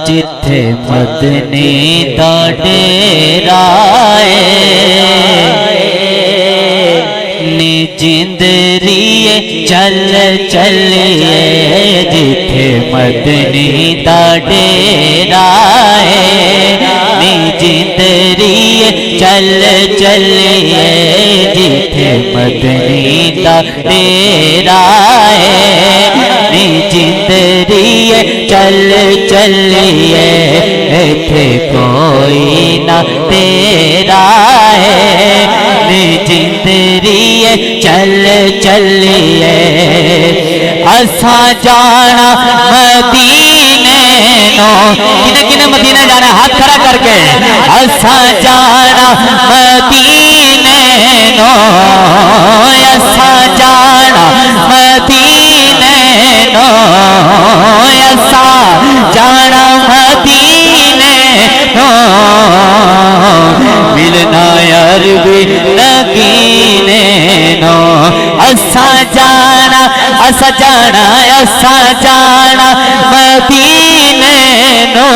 جتھے مدنی دا ڈیرا نی جندریے چل چلیے جتھے مدنی دا ڈیرا نی جندریے چل چلیے جتھے مدنی دا ڈیرا نی جندریے چل چلیے ایتھے کوئی نہ تیرا نی جندریے چل چلیے اساں جانا مدینے نو کنے مدینے جانا ہاتھ کھڑا کر کے اساں جانا مدینے نو اساں جانا مدینے نو اساں جانا مدینے نو ملنا عربی نگینے نو اساں جانا مدینے نو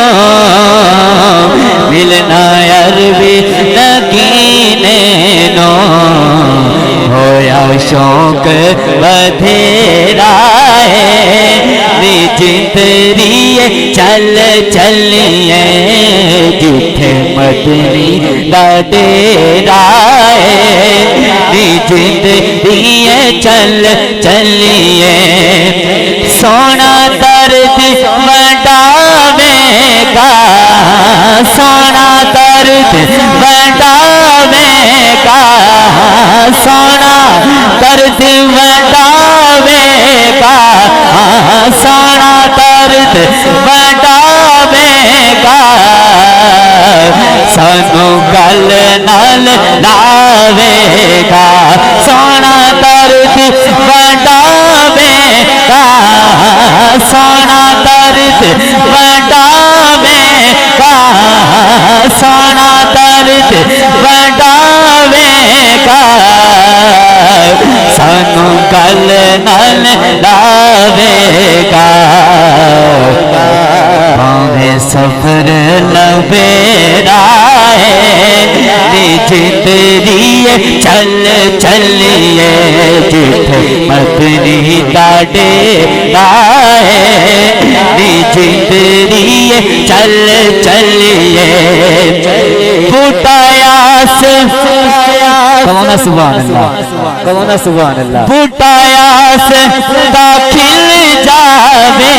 ملنا عربی نگینے نو ہویا شوق بدھیرا نی جندریے چل چلیے جتھے مدنی دا ڈیرا نی جندریے چل چلیے سونا درد وڈاوے گا سونا درد وڈاوے گا سونا درد وڈاوے گا سونا درد وڈاوے گا سانو گل نال لاوے گا سونا درد وڈاوے گا سونا درد وڈاوے گا سونا درد وڈاوے گا سانو گل نال لاوے گا پاویں سفر لبیرا نی جندریے چل چلیے جتھے مدنی دا ڈیرا نی جندریے چل چلیے بوٹا یاس کہونا سبحان اللہ کہونا سبحان اللہ بوٹا یاس داخل جاوے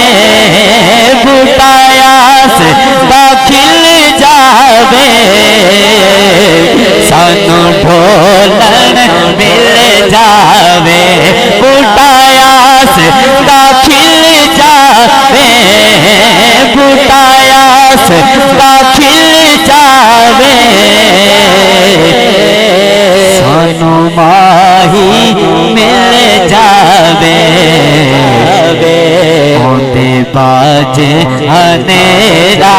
بوٹا یاس داخل جاوے سانو ڈھولن مل جاوے بوٹا یاس داخل جاوے بوٹا یاس داخل جاوے سانو ماہی مل جاوے ہوندے باج ہنیرا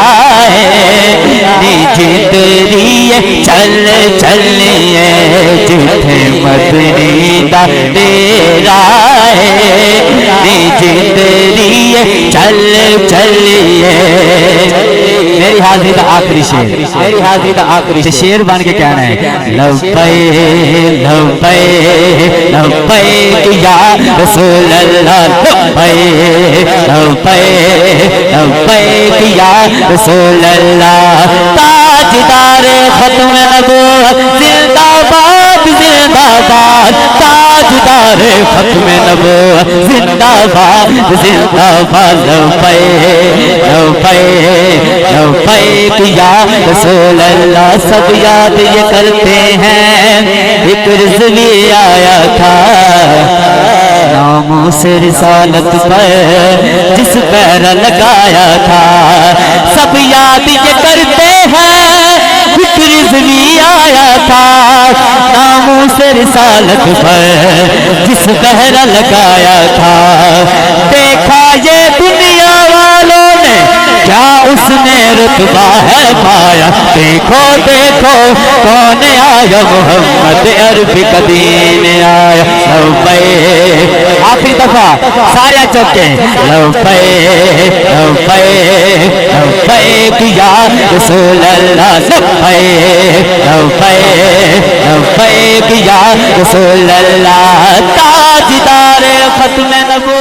نی جندریے چل چلیے جتھے مدنی دا ڈیرا نی جندریے چل چلیے میری حاضری دا آخری شیر میری حاضری دا آخری شیر بن کے کہنا ہے لبیک لبیک لبیک یا رسول اللہ لبیک لبیک لبیک یا رسول اللہ تاجدار ختم نبوت زندہ باد زندہ باد تاجدار ختم نبوت زندہ باد زندہ باد لبیک لبیک لبیک یا رسول اللہ سب یاد یہ کرتے ہیں ایک رضوی آیا تھا ناموں سے رسالت پر جس پیر لگایا تھا سب یاد یہ کرتے ہیں ایک رضوی آیا تھا ناموں سے رسالت پر جس پیر لگایا تھا دیکھا یہ دنیا والوں نے کیا اس نے رتبہ ہے پایا دیکھو دیکھو کون آیا محمد عربی قدیم آیا لبیک آخری دفعہ سارے چوکے لبیک لبیک لبیک یا رسول اللہ لبیک لبیک لبیک یا رسول اللہ تاجدار ختم نبوت